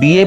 BA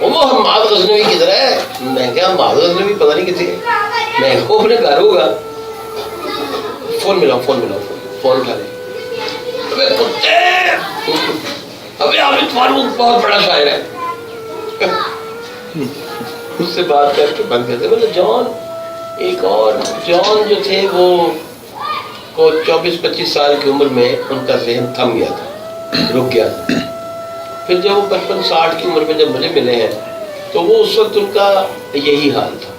وہ حماد غزنوی کدھر ہے؟ میں کہا حماد غزنوی پتہ نہیں کتنے، میں کہا وہ اپنے گھر ہوگا. فون ملاؤ فون اٹھا لے. ابھی عابد فاروق بہت بڑا شاعر ہے. اس سے بات کر کے بند کرتے. مطلب جان ایک اور جان جو تھے وہ 24-25 سال کی عمر میں ان کا ذہن تھم گیا تھا، رک گیا تھا. پھر جب وہ 55-60 کی عمر میں جب مجھے ملے ہیں تو وہ اس وقت ان کا یہی حال تھا.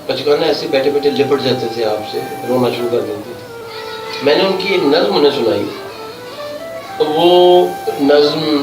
بچپن ایسے بیٹھے بیٹھے لپٹ جاتے تھے آپ سے، رونا شروع کر دیتے تھے. میں نے ان کی ایک نظم انہیں سنائی، وہ نظم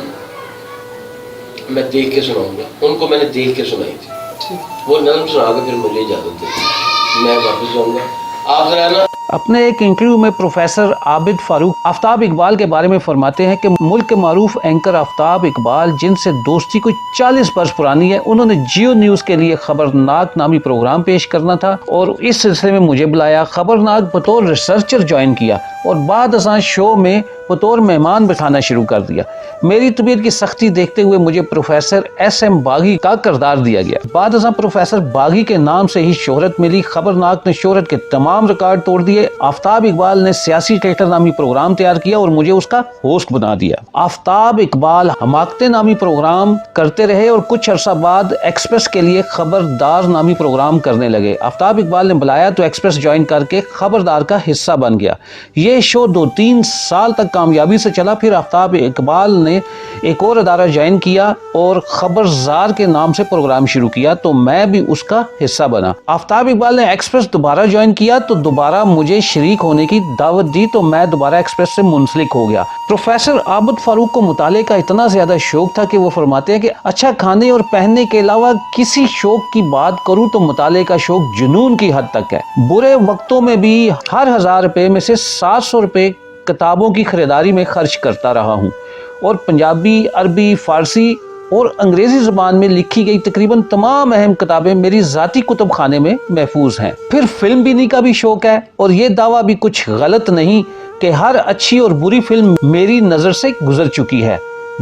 میں دیکھ کے سناؤں گا. ان کو میں نے دیکھ کے سنائی تھی. وہ نظم سنا کے پھر مجھے اجازت دے دی، میں واپس جاؤں گا. آپ ذرا نا اپنے ایک انٹرویو میں پروفیسر عابد فاروق آفتاب اقبال کے بارے میں فرماتے ہیں کہ ملک کے معروف اینکر آفتاب اقبال، جن سے دوستی کوئی 40 برس پرانی ہے، انہوں نے جیو نیوز کے لیے خبرناک نامی پروگرام پیش کرنا تھا اور اس سلسلے میں مجھے بلایا. خبرناک بطور ریسرچر جوائن کیا اور بعد ازاں شو میں بطور مہمان بٹھانا شروع کر دیا. میری طبیعت کی سختی دیکھتے ہوئے مجھے پروفیسر ایس ایم باغی کا کردار دیا گیا. بعد ازاں پروفیسر باغی کے نام سے ہی شہرت ملی. خبرناک نے شہرت کے تمام ریکارڈ توڑ دیے. آفتاب اقبال نے سیاسی ٹریکٹر نامی پروگرام تیار کیا اور مجھے اس کا ہوسٹ بنا دیا. آفتاب اقبال حماقتیں نامی پروگرام کرتے رہے اور کچھ عرصہ بعد ایکسپریس کے لیے خبردار نامی پروگرام کرنے لگے. آفتاب اقبال نے بلایا تو ایکسپریس جوائن کر کے خبردار کا حصہ بن گیا. یہ شو 2-3 سال تک کامیابی سے چلا. پھر آفتاب اقبال نے ایک اور ادارہ جوائن کیا اور خبرزار کے نام سے پروگرام شروع کیا تو میں بھی اس کا حصہ بنا. آفتاب اقبال نے ایکسپریس دوبارہ جوائن کیا تو دوبارہ مجھے شریک ہونے کی دعوت دی تو میں دوبارہ ایکسپریس سے منسلک ہو گیا. پروفیسر عابد فاروق کو مطالعے کا اتنا زیادہ شوق تھا کہ وہ فرماتے ہیں کہ اچھا کھانے اور پہننے کے علاوہ کسی شوق کی بات کروں تو مطالعے کا شوق جنون کی حد تک ہے. برے وقتوں میں بھی ہر 1000 روپے میں سے 700 روپے کتابوں کی خریداری میں خرچ کرتا رہا ہوں اور پنجابی، عربی، فارسی اور انگریزی زبان میں لکھی گئی تقریباً تمام اہم کتابیں میری ذاتی کتب خانے میں محفوظ ہیں. پھر فلم بینی کا بھی شوق ہے اور یہ دعویٰ بھی کچھ غلط نہیں کہ ہر اچھی اور بری فلم میری نظر سے گزر چکی ہے.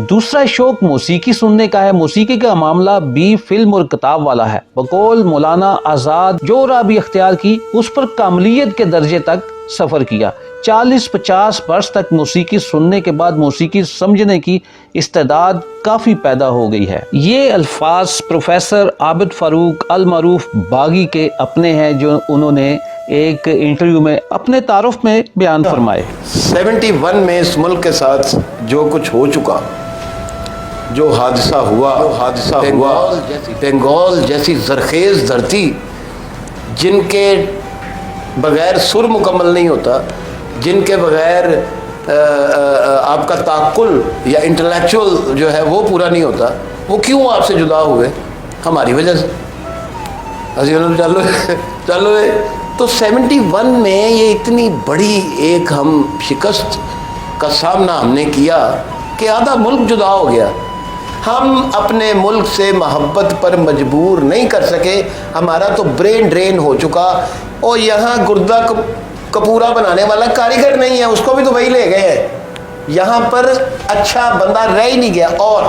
دوسرا شوق موسیقی سننے کا ہے. موسیقی کا معاملہ بھی فلم اور کتاب والا ہے. بقول مولانا آزاد جو راہ بھی اختیار کی اس پر کاملیت کے درجے تک سفر کیا. 40-50 برس تک موسیقی سننے کے بعد موسیقی سمجھنے کی استعداد کافی پیدا ہو گئی ہے. یہ الفاظ پروفیسر عابد فاروق المعروف باغی کے اپنے ہیں جو انہوں نے ایک انٹرویو میں اپنے تعارف میں بیان فرمائے. 71 میں اس ملک کے ساتھ جو کچھ ہو چکا، جو حادثہ ہوا بنگال جیسی زرخیز دھرتی جن کے بغیر سر مکمل نہیں ہوتا، جن کے بغیر آپ کا تعقل یا انٹلیکچول جو ہے وہ پورا نہیں ہوتا، وہ کیوں آپ سے جدا ہوئے؟ ہماری وجہ سے. چلو تو 71 میں یہ اتنی بڑی ایک ہم شکست کا سامنا ہم نے کیا کہ آدھا ملک جدا ہو گیا. ہم اپنے ملک سے محبت پر مجبور نہیں کر سکے. ہمارا تو برین ڈرین ہو چکا اور یہاں گردہ کپورا بنانے والا کاریگر نہیں ہے، اس کو بھی تو وہی لے گئے ہیں. یہاں پر اچھا بندہ رہ ہی نہیں گیا. اور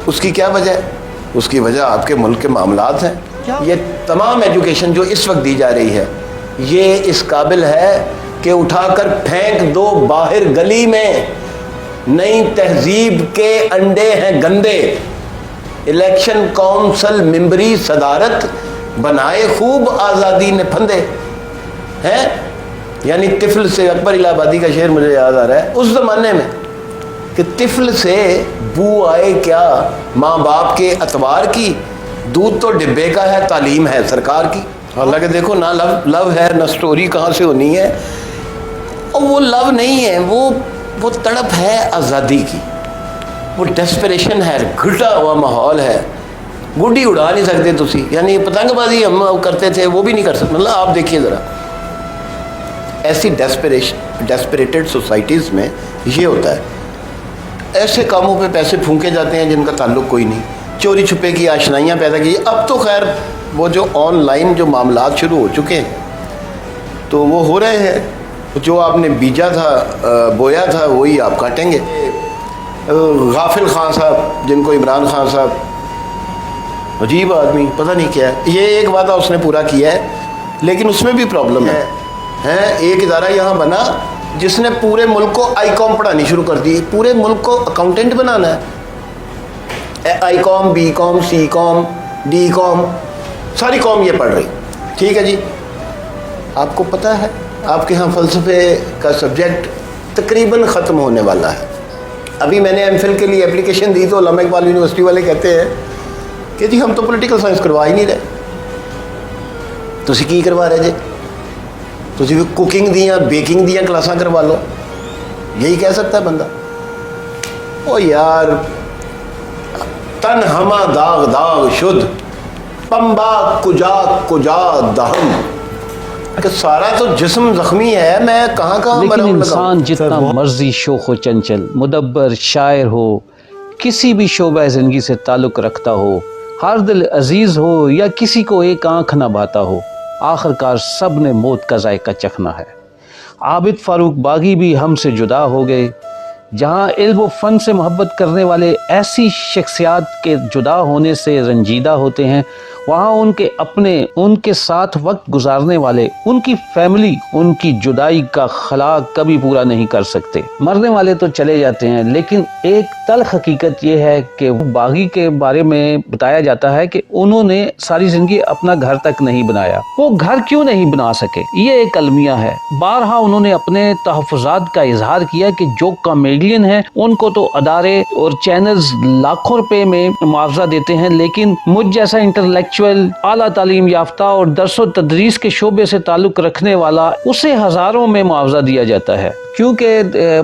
اس کی کیا وجہ ہے؟ اس کی وجہ آپ کے ملک کے معاملات ہیں. یہ تمام ایجوکیشن جو اس وقت دی جا رہی ہے یہ اس قابل ہے کہ اٹھا کر پھینک دو باہر گلی میں. نئی تہذیب کے انڈے ہیں گندے. الیکشن کونسل ممبری صدارت بنائے خوب آزادی نے پھندے ہیں. یعنی طفل سے، اکبر الہ آبادی کا شعر مجھے یاد آ رہا ہے اس زمانے میں کہ طفل سے بو آئے کیا ماں باپ کے اتوار کی، دودھ تو ڈبے کا ہے، تعلیم ہے سرکار کی. حالانکہ دیکھو نہ لو ہے نہ سٹوری کہاں سے ہونی ہے. اور وہ لو نہیں ہے، وہ تڑپ ہے آزادی کی، وہ ڈیسپریشن ہے، گھٹا ہوا ماحول ہے. گڈی اڑا نہیں سکتے تسی، یعنی پتنگ بازی ہم کرتے تھے وہ بھی نہیں کر سکتے. مطلب آپ دیکھیے ذرا ایسی ڈیسپریٹڈ سوسائٹیز میں یہ ہوتا ہے. ایسے کاموں پہ پیسے پھونکے جاتے ہیں جن کا تعلق کوئی نہیں. چوری چھپے کی آشنائیاں پیدا کی. اب تو خیر وہ جو آن لائن جو معاملات شروع ہو چکے ہیں تو وہ ہو رہے ہیں. جو آپ نے بیجا تھا، بویا تھا، وہی آپ کاٹیں گے. غافل خان صاحب جن کو عمران خان صاحب عجیب آدمی پتہ نہیں کیا ہے، یہ ایک وعدہ اس نے پورا کیا ہے لیکن اس میں بھی پرابلم ہے۔ ایک ادارہ یہاں بنا جس نے پورے ملک کو آئی کام پڑھانی شروع کر دی، پورے ملک کو اکاؤنٹنٹ بنانا ہے، آئی کام، be com, C com, D کام، ساری قوم یہ پڑھ رہی، ٹھیک ہے جی۔ آپ کو پتہ ہے آپ کے ہاں فلسفے کا سبجیکٹ تقریباً ختم ہونے والا ہے۔ ابھی میں نے ایم فل کے لیے اپلیکیشن دی تو علامہ اقبال یونیورسٹی والے کہتے ہیں کہ جی ہم تو پولیٹیکل سائنس کروا ہی نہیں رہے، تسی کی کروا رہے جی، تسی بھی کوکنگ دیاں بیکنگ دیاں کلاساں کروا لو، یہی کہہ سکتا ہے بندہ۔ او یار تن ہما داغ داغ شد پمبا کجا کجا دہم، کہ سارا تو جسم زخمی ہے، میں کہاں کہاں لیکن مرہم انسان لگاؤں۔ جتنا مرضی شوخ و چنچل، مدبر، شاعر ہو، کسی بھی شعبہ زندگی سے تعلق رکھتا ہو، ہر دل عزیز ہو یا کسی کو ایک آنکھ نہ بھاتا ہو، آخر کار سب نے موت کا ذائقہ چکھنا ہے۔ عابد فاروق باغی بھی ہم سے جدا ہو گئے۔ جہاں علم و فن سے محبت کرنے والے ایسی شخصیات کے جدا ہونے سے رنجیدہ ہوتے ہیں، وہاں ان کے اپنے، ان کے ساتھ وقت گزارنے والے، ان کی فیملی ان کی جدائی کا خلا کبھی پورا نہیں کر سکتے۔ مرنے والے تو چلے جاتے ہیں، لیکن ایک تلخ حقیقت یہ ہے کہ باغی کے بارے میں بتایا جاتا ہے کہ انہوں نے ساری زندگی اپنا گھر تک نہیں بنایا۔ وہ گھر کیوں نہیں بنا سکے، یہ ایک المیہ ہے۔ بارہا انہوں نے اپنے تحفظات کا اظہار کیا کہ جو کامیڈین ہیں ان کو تو ادارے اور چینلز لاکھوں روپے میں معاوضہ دیتے ہیں، لیکن مجھ جیسا انٹلیکچوئل، اعلیٰ تعلیم یافتہ اور درس و تدریس کے شعبے سے تعلق رکھنے والا، اسے ہزاروں میں معاوضہ دیا جاتا ہے۔ کیونکہ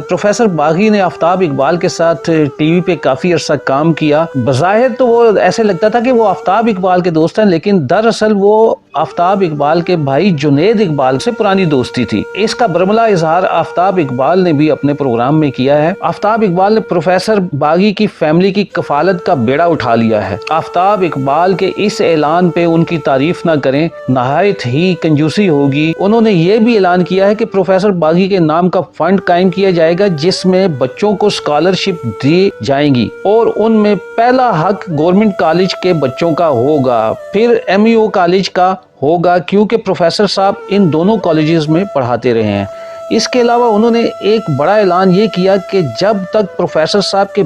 پروفیسر باغی نے آفتاب اقبال کے ساتھ ٹی وی پہ کافی عرصہ کام کیا۔ بظاہر تو وہ ایسے لگتا تھا کہ وہ آفتاب اقبال کے دوست ہیں، لیکن دراصل وہ آفتاب اقبال کے بھائی جنید اقبال سے پرانی دوستی تھی۔ اس کا برملہ اظہار آفتاب اقبال نے بھی اپنے پروگرام میں کیا ہے۔ آفتاب اقبال نے پروفیسر باغی کی فیملی کی کفالت کا بیڑا اٹھا لیا ہے۔ آفتاب اقبال کے اس اعلان پہ ان کی تعریف نہ کریں، نہایت ہی کنجوسی ہوگی۔ انہوں نے یہ بھی اعلان کیا ہے کہ پروفیسر باغی کے نام کا فنڈ قائم کیا جائے گا جس میں بچوں کو اسکالرشپ دی جائیں گی، اور ان میں پہلا حق گورنمنٹ کالج کے بچوں کا ہوگا، پھر ایم یو کالج کا ہوگا، کیونکہ پروفیسر صاحب ان دونوں کالجز میں پڑھاتے رہے ہیں۔ اس کے علاوہ انہوں نے ایک بڑا اعلان یہ کیا کہ جب تک پروفیسر صاحب کے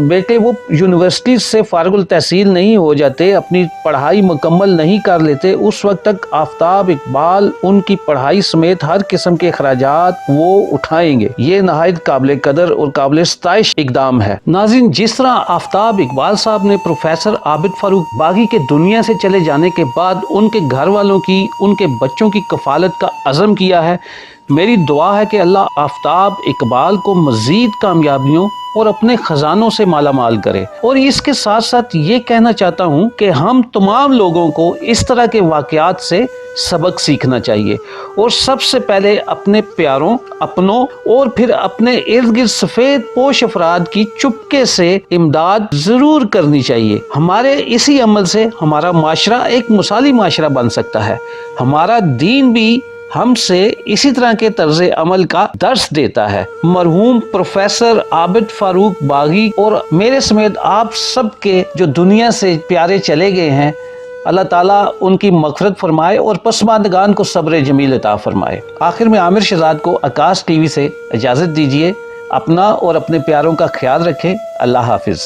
بیٹے وہ یونیورسٹی سے فارغ التحصیل نہیں ہو جاتے، اپنی پڑھائی مکمل نہیں کر لیتے، اس وقت تک آفتاب اقبال ان کی پڑھائی سمیت ہر قسم کے اخراجات وہ اٹھائیں گے۔ یہ نہایت قابل قدر اور قابل ستائش اقدام ہے۔ ناظرین، جس طرح آفتاب اقبال صاحب نے پروفیسر عابد فاروق باغی کے دنیا سے چلے جانے کے بعد ان کے گھر والوں کی، ان کے بچوں کی کفالت کا عزم کیا ہے، میری دعا ہے کہ اللہ آفتاب اقبال کو مزید کامیابیوں اور اپنے خزانوں سے مالا مال کرے۔ اور اس کے ساتھ ساتھ یہ کہنا چاہتا ہوں کہ ہم تمام لوگوں کو اس طرح کے واقعات سے سبق سیکھنا چاہیے، اور سب سے پہلے اپنے پیاروں، اپنوں اور پھر اپنے ارد گرد سفید پوش افراد کی چپکے سے امداد ضرور کرنی چاہیے۔ ہمارے اسی عمل سے ہمارا معاشرہ ایک مثالی معاشرہ بن سکتا ہے۔ ہمارا دین بھی ہم سے اسی طرح کے طرز عمل کا درس دیتا ہے۔ مرحوم پروفیسر عابد فاروق باغی اور میرے سمیت آپ سب کے جو دنیا سے پیارے چلے گئے ہیں، اللہ تعالیٰ ان کی مغفرت فرمائے اور پسماندگان کو صبر جمیل عطا فرمائے۔ آخر میں عامر شہزاد کو آکاش ٹی وی سے اجازت دیجیے۔ اپنا اور اپنے پیاروں کا خیال رکھیں۔ اللہ حافظ۔